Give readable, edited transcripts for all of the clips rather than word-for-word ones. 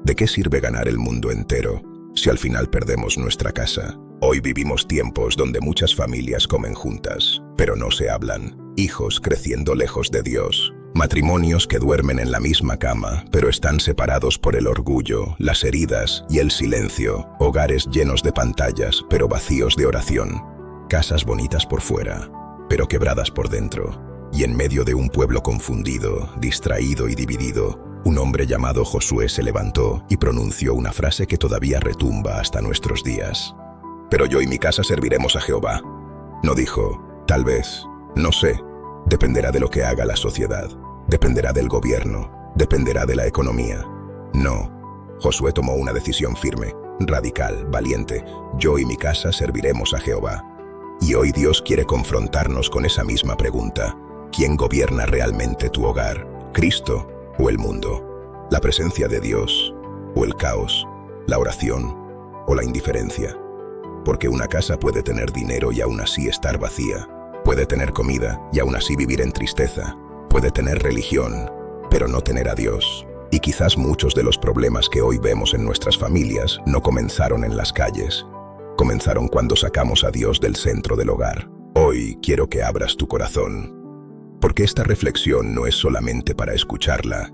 ¿De qué sirve ganar el mundo entero si al final perdemos nuestra casa? Hoy vivimos tiempos donde muchas familias comen juntas, pero no se hablan. Hijos creciendo lejos de Dios. Matrimonios que duermen en la misma cama, pero están separados por el orgullo, las heridas y el silencio. Hogares llenos de pantallas, pero vacíos de oración. Casas bonitas por fuera, pero quebradas por dentro. Y en medio de un pueblo confundido, distraído y dividido, un hombre llamado Josué se levantó y pronunció una frase que todavía retumba hasta nuestros días. «Pero yo y mi casa serviremos a Jehová». No dijo, «Tal vez, no sé». Dependerá de lo que haga la sociedad, dependerá del gobierno, dependerá de la economía. No, Josué tomó una decisión firme, radical, valiente. Yo y mi casa serviremos a Jehová. Y hoy Dios quiere confrontarnos con esa misma pregunta. ¿Quién gobierna realmente tu hogar? ¿Cristo o el mundo? ¿La presencia de Dios o el caos? ¿La oración o la indiferencia? Porque una casa puede tener dinero y aún así estar vacía. Puede tener comida y aún así vivir en tristeza. Puede tener religión, pero no tener a Dios. Y quizás muchos de los problemas que hoy vemos en nuestras familias no comenzaron en las calles. Comenzaron cuando sacamos a Dios del centro del hogar. Hoy quiero que abras tu corazón, porque esta reflexión no es solamente para escucharla,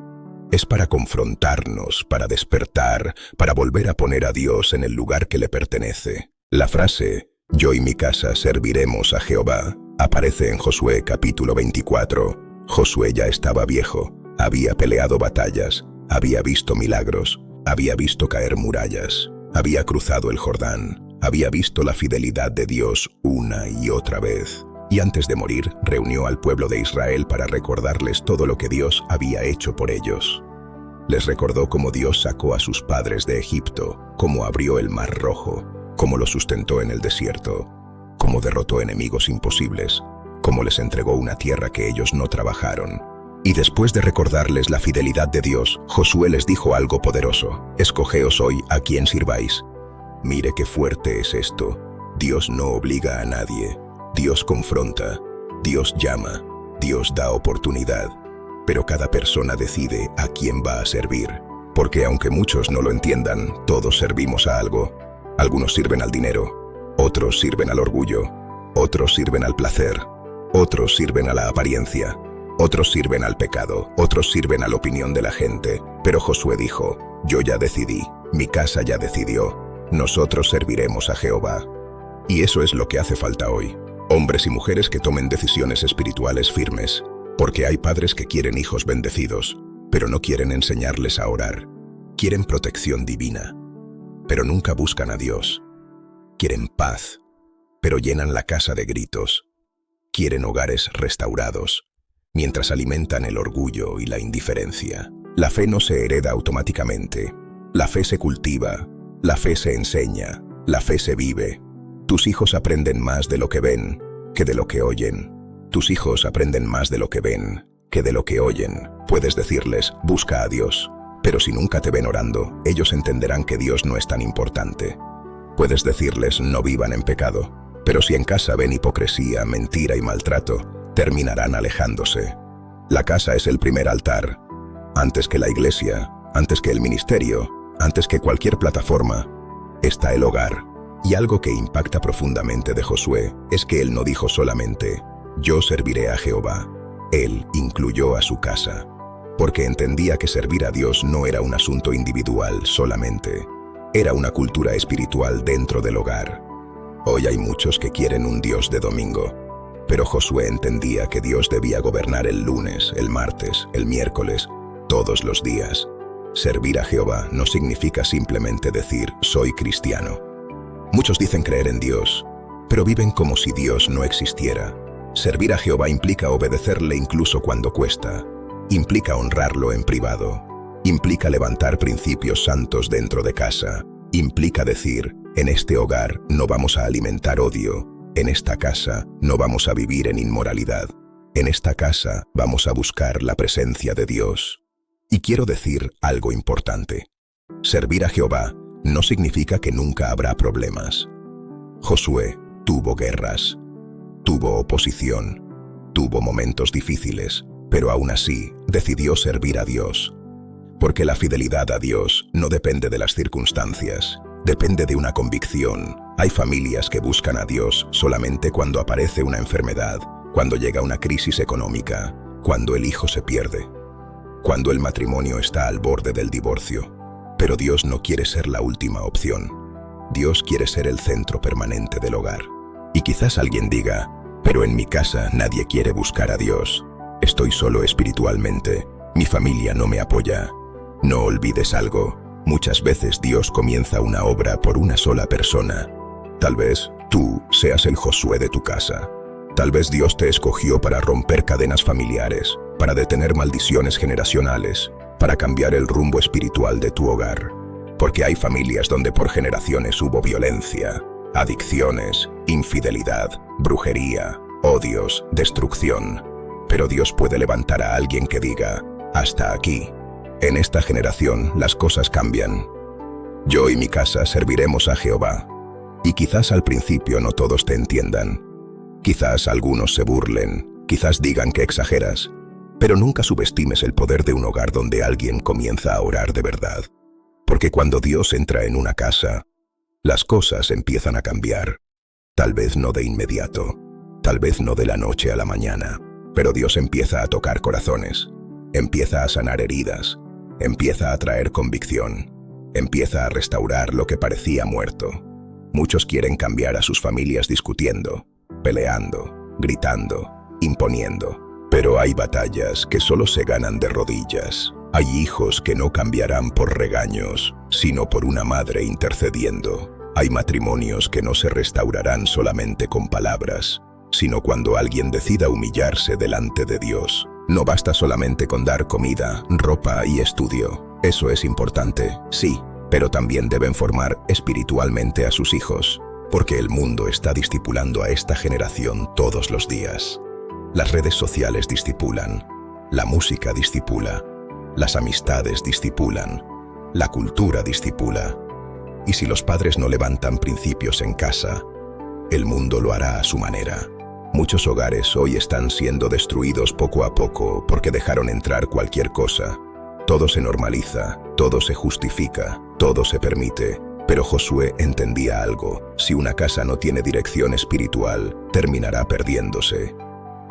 es para confrontarnos, para despertar, para volver a poner a Dios en el lugar que le pertenece. La frase, «Yo y mi casa serviremos a Jehová», aparece en Josué capítulo 24. Josué ya estaba viejo, había peleado batallas, había visto milagros, había visto caer murallas, había cruzado el Jordán, había visto la fidelidad de Dios una y otra vez. Y antes de morir, reunió al pueblo de Israel para recordarles todo lo que Dios había hecho por ellos. Les recordó cómo Dios sacó a sus padres de Egipto, cómo abrió el Mar Rojo, cómo los sustentó en el desierto, cómo derrotó enemigos imposibles, cómo les entregó una tierra que ellos no trabajaron. Y después de recordarles la fidelidad de Dios, Josué les dijo algo poderoso: «Escogeos hoy a quién sirváis». Mire qué fuerte es esto. Dios no obliga a nadie. Dios confronta, Dios llama, Dios da oportunidad. Pero cada persona decide a quién va a servir. Porque aunque muchos no lo entiendan, todos servimos a algo. Algunos sirven al dinero, otros sirven al orgullo, otros sirven al placer, otros sirven a la apariencia, otros sirven al pecado, otros sirven a la opinión de la gente. Pero Josué dijo, «Yo ya decidí, mi casa ya decidió, nosotros serviremos a Jehová». Y eso es lo que hace falta hoy. Hombres y mujeres que tomen decisiones espirituales firmes. Porque hay padres que quieren hijos bendecidos, pero no quieren enseñarles a orar. Quieren protección divina, pero nunca buscan a Dios. Quieren paz, pero llenan la casa de gritos. Quieren hogares restaurados, mientras alimentan el orgullo y la indiferencia. La fe no se hereda automáticamente. La fe se cultiva, la fe se enseña, la fe se vive. Tus hijos aprenden más de lo que ven que de lo que oyen. Tus hijos aprenden más de lo que ven que de lo que oyen. Puedes decirles, busca a Dios, pero si nunca te ven orando, ellos entenderán que Dios no es tan importante. Puedes decirles, no vivan en pecado, pero si en casa ven hipocresía, mentira y maltrato, terminarán alejándose. La casa es el primer altar. Antes que la iglesia, antes que el ministerio, antes que cualquier plataforma, está el hogar. Y algo que impacta profundamente de Josué es que él no dijo solamente, «Yo serviré a Jehová». Él incluyó a su casa, porque entendía que servir a Dios no era un asunto individual solamente. Era una cultura espiritual dentro del hogar. Hoy hay muchos que quieren un Dios de domingo, pero Josué entendía que Dios debía gobernar el lunes, el martes, el miércoles, todos los días. Servir a Jehová no significa simplemente decir, soy cristiano. Muchos dicen creer en Dios, pero viven como si Dios no existiera. Servir a Jehová implica obedecerle incluso cuando cuesta. Implica honrarlo en privado. Implica levantar principios santos dentro de casa. Implica decir, en este hogar no vamos a alimentar odio. En esta casa no vamos a vivir en inmoralidad. En esta casa vamos a buscar la presencia de Dios. Y quiero decir algo importante. Servir a Jehová no significa que nunca habrá problemas. Josué tuvo guerras, tuvo oposición, tuvo momentos difíciles, pero aún así decidió servir a Dios. Porque la fidelidad a Dios no depende de las circunstancias, depende de una convicción. Hay familias que buscan a Dios solamente cuando aparece una enfermedad, cuando llega una crisis económica, cuando el hijo se pierde, cuando el matrimonio está al borde del divorcio. Pero Dios no quiere ser la última opción. Dios quiere ser el centro permanente del hogar. Y quizás alguien diga, pero en mi casa nadie quiere buscar a Dios. Estoy solo espiritualmente. Mi familia no me apoya. No olvides algo. Muchas veces Dios comienza una obra por una sola persona. Tal vez tú seas el Josué de tu casa. Tal vez Dios te escogió para romper cadenas familiares, para detener maldiciones generacionales, para cambiar el rumbo espiritual de tu hogar. Porque hay familias donde por generaciones hubo violencia, adicciones, infidelidad, brujería, odios, destrucción. Pero Dios puede levantar a alguien que diga, hasta aquí. En esta generación las cosas cambian. Yo y mi casa serviremos a Jehová. Y quizás al principio no todos te entiendan. Quizás algunos se burlen, quizás digan que exageras. Pero nunca subestimes el poder de un hogar donde alguien comienza a orar de verdad. Porque cuando Dios entra en una casa, las cosas empiezan a cambiar. Tal vez no de inmediato, tal vez no de la noche a la mañana, pero Dios empieza a tocar corazones, empieza a sanar heridas, empieza a traer convicción, empieza a restaurar lo que parecía muerto. Muchos quieren cambiar a sus familias discutiendo, peleando, gritando, imponiendo. Pero hay batallas que solo se ganan de rodillas. Hay hijos que no cambiarán por regaños, sino por una madre intercediendo. Hay matrimonios que no se restaurarán solamente con palabras, sino cuando alguien decida humillarse delante de Dios. No basta solamente con dar comida, ropa y estudio. Eso es importante, sí, pero también deben formar espiritualmente a sus hijos, porque el mundo está discipulando a esta generación todos los días. Las redes sociales discipulan, la música discipula, las amistades discipulan, la cultura discipula. Y si los padres no levantan principios en casa, el mundo lo hará a su manera. Muchos hogares hoy están siendo destruidos poco a poco porque dejaron entrar cualquier cosa. Todo se normaliza, todo se justifica, todo se permite. Pero Josué entendía algo: si una casa no tiene dirección espiritual, terminará perdiéndose.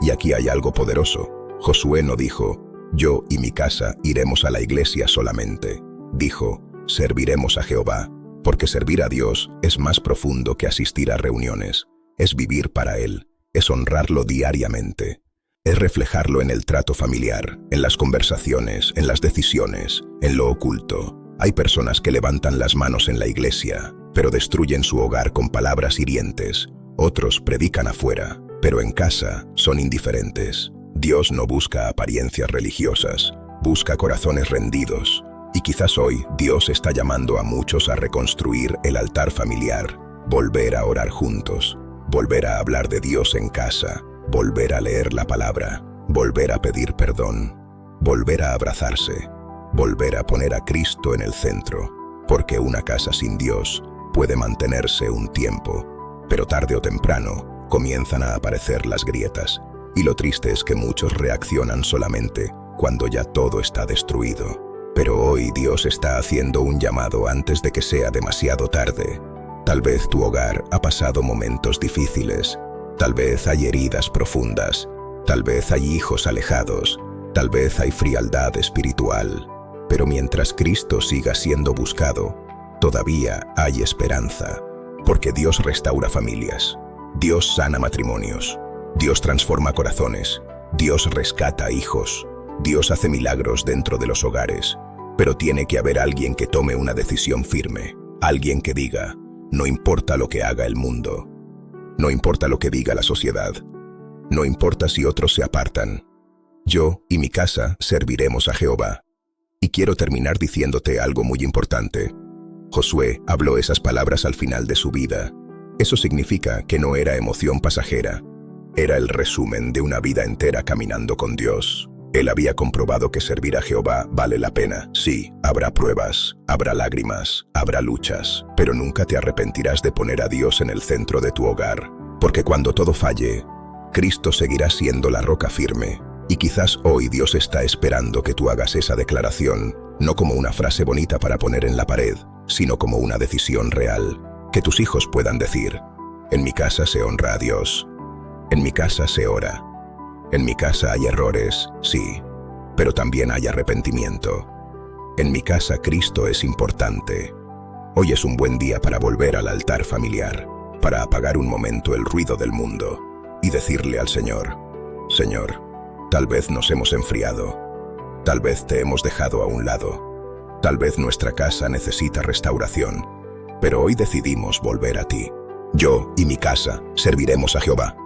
Y aquí hay algo poderoso. Josué no dijo, yo y mi casa iremos a la iglesia solamente. Dijo, serviremos a Jehová, porque servir a Dios es más profundo que asistir a reuniones. Es vivir para Él, es honrarlo diariamente. Es reflejarlo en el trato familiar, en las conversaciones, en las decisiones, en lo oculto. Hay personas que levantan las manos en la iglesia, pero destruyen su hogar con palabras hirientes. Otros predican afuera, pero en casa son indiferentes. Dios no busca apariencias religiosas, busca corazones rendidos. Y quizás hoy Dios está llamando a muchos a reconstruir el altar familiar, volver a orar juntos, volver a hablar de Dios en casa, volver a leer la palabra, volver a pedir perdón, volver a abrazarse, volver a poner a Cristo en el centro, porque una casa sin Dios puede mantenerse un tiempo, pero tarde o temprano comienzan a aparecer las grietas, y lo triste es que muchos reaccionan solamente cuando ya todo está destruido. Pero hoy Dios está haciendo un llamado antes de que sea demasiado tarde. Tal vez tu hogar ha pasado momentos difíciles, tal vez hay heridas profundas, tal vez hay hijos alejados, tal vez hay frialdad espiritual. Pero mientras Cristo siga siendo buscado, todavía hay esperanza, porque Dios restaura familias. Dios sana matrimonios, Dios transforma corazones, Dios rescata hijos, Dios hace milagros dentro de los hogares, pero tiene que haber alguien que tome una decisión firme, alguien que diga, no importa lo que haga el mundo, no importa lo que diga la sociedad, no importa si otros se apartan, yo y mi casa serviremos a Jehová. Y quiero terminar diciéndote algo muy importante. Josué habló esas palabras al final de su vida. Eso significa que no era emoción pasajera. Era el resumen de una vida entera caminando con Dios. Él había comprobado que servir a Jehová vale la pena. Sí, habrá pruebas, habrá lágrimas, habrá luchas, pero nunca te arrepentirás de poner a Dios en el centro de tu hogar. Porque cuando todo falle, Cristo seguirá siendo la roca firme. Y quizás hoy Dios está esperando que tú hagas esa declaración. no como una frase bonita para poner en la pared, sino como una decisión real, que tus hijos puedan decir: en mi casa se honra a Dios, en mi casa se ora, en mi casa hay errores, sí, pero también hay arrepentimiento. En mi casa Cristo es importante. Hoy es un buen día para volver al altar familiar, para apagar un momento el ruido del mundo y decirle al Señor: Señor, tal vez nos hemos enfriado, tal vez te hemos dejado a un lado, tal vez nuestra casa necesita restauración, pero hoy decidimos volver a ti. Yo y mi casa serviremos a Jehová.